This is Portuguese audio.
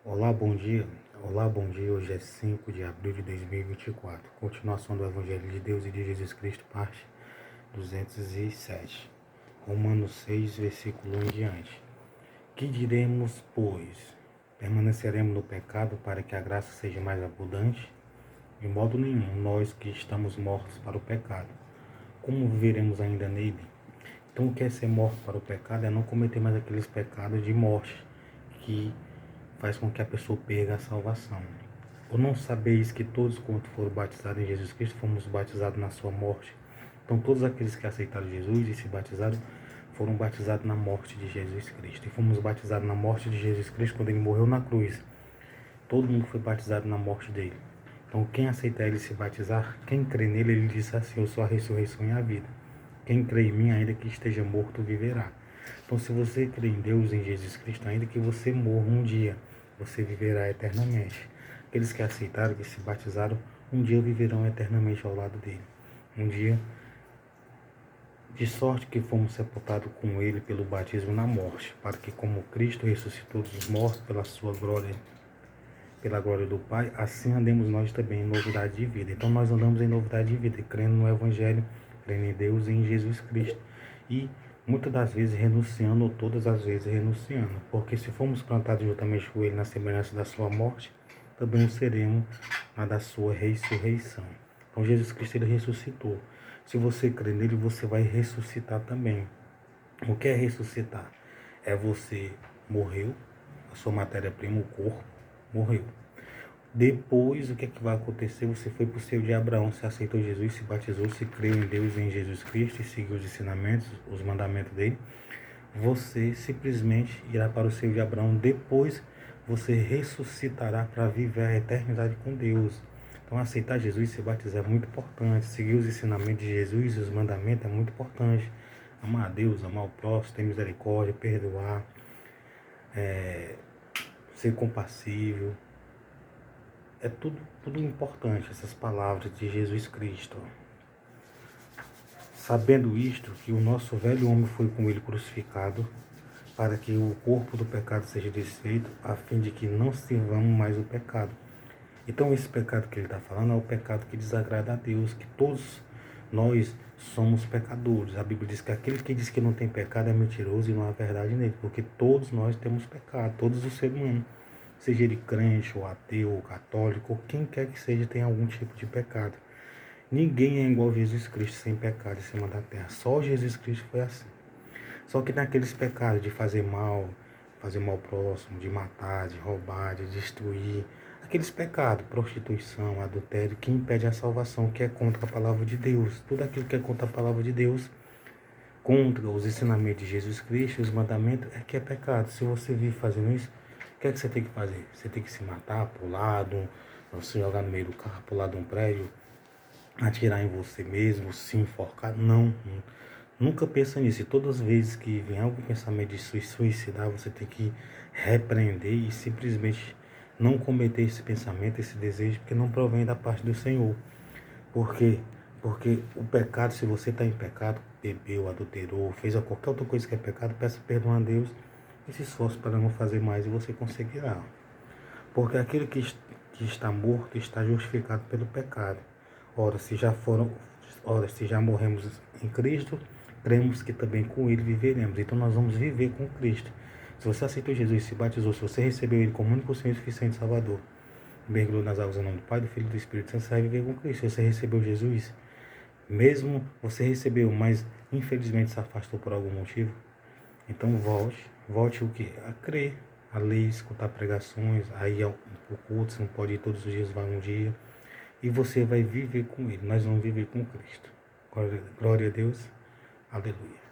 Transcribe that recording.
Olá, bom dia. Olá, bom dia. Hoje é 5 de abril de 2024. Continuação do Evangelho de Deus e de Jesus Cristo, parte 207. Romanos 6, versículo 1 em diante. Que diremos, pois? Permaneceremos no pecado para que a graça seja mais abundante? De modo nenhum, nós que estamos mortos para o pecado. Como viveremos ainda nele? Então, o que é ser morto para o pecado é não cometer mais aqueles pecados de morte que faz com que a pessoa perca a salvação. Ou não sabeis que todos quanto foram batizados em Jesus Cristo fomos batizados na sua morte? Então todos aqueles que aceitaram Jesus e se batizaram foram batizados na morte de Jesus Cristo. E fomos batizados na morte de Jesus Cristo quando ele morreu na cruz. Todo mundo foi batizado na morte dele. Então quem aceitar ele se batizar, quem crê nele, ele diz assim: eu sou a ressurreição e a vida. Quem crê em mim, ainda que esteja morto, viverá. Então se você crê em Deus, em Jesus Cristo, ainda que você morra um dia, você viverá eternamente. Aqueles que aceitaram, que se batizaram, um dia viverão eternamente ao lado dele. Um dia, de sorte que fomos sepultados com ele pelo batismo na morte, para que como Cristo ressuscitou dos mortos pela sua glória, pela glória do Pai, assim andemos nós também em novidade de vida. Então nós andamos em novidade de vida, crendo no Evangelho, crendo em Deus e em Jesus Cristo. E muitas das vezes renunciando, ou todas as vezes renunciando. Porque se formos plantados juntamente com ele na semelhança da sua morte, também o seremos na da sua ressurreição. Então Jesus Cristo ele ressuscitou. Se você crê nele, você vai ressuscitar também. O que é ressuscitar? É você morreu, a sua matéria-prima, o corpo, morreu. Depois, o que é que vai acontecer? Você foi para o seio de Abraão, se aceitou Jesus, se batizou, se creu em Deus e em Jesus Cristo e seguiu os ensinamentos, os mandamentos dele. Você simplesmente irá para o seio de Abraão. Depois, você ressuscitará para viver a eternidade com Deus. Então, aceitar Jesus e se batizar é muito importante. Seguir os ensinamentos de Jesus e os mandamentos é muito importante. Amar a Deus, amar o próximo, ter misericórdia, perdoar, ser compassível. É tudo importante, essas palavras de Jesus Cristo. Sabendo isto, que o nosso velho homem foi com ele crucificado, para que o corpo do pecado seja desfeito, a fim de que não sirvamos mais o pecado. Então esse pecado que ele está falando é o pecado que desagrada a Deus, que todos nós somos pecadores. A Bíblia diz que aquele que diz que não tem pecado é mentiroso e não há verdade nele, porque todos nós temos pecado, todos os seres humanos. Seja ele crente, ou ateu, ou católico, ou quem quer que seja, tem algum tipo de pecado. Ninguém é igual a Jesus Cristo sem pecado em cima da terra. Só Jesus Cristo foi assim. Só que naqueles pecados de fazer mal ao próximo, de matar, de roubar, de destruir, aqueles pecados, prostituição, adultério, que impede a salvação, que é contra a palavra de Deus. Tudo aquilo que é contra a palavra de Deus, contra os ensinamentos de Jesus Cristo, os mandamentos, é que é pecado. Se você vive fazendo isso, o que é que você tem que fazer? Você tem que se matar, pular, se jogar no meio do carro, pular de um prédio, atirar em você mesmo, se enforcar? Não. Nunca pensa nisso. E todas as vezes que vem algum pensamento de se suicidar, você tem que repreender e simplesmente não cometer esse pensamento, esse desejo, porque não provém da parte do Senhor. Por quê? Porque o pecado, se você está em pecado, bebeu, adulterou, fez qualquer outra coisa que é pecado, peça perdão a Deus e se esforce para não fazer mais e você conseguirá. Porque aquele que está morto está justificado pelo pecado. Ora, se já morremos em Cristo, cremos que também com Ele viveremos. Então nós vamos viver com Cristo. Se você aceitou Jesus e se batizou, se você recebeu Ele como único Senhor e suficiente Salvador, mergulhou nas águas em nome do Pai, do Filho e do Espírito Santo, você vai viver com Cristo. Se você recebeu Jesus, mesmo você recebeu, mas infelizmente se afastou por algum motivo, então volte o quê? A crer, a ler, escutar pregações, aí ao culto, você não pode ir todos os dias, vai um dia, e você vai viver com Ele. Nós vamos viver com Cristo. Glória a Deus, aleluia.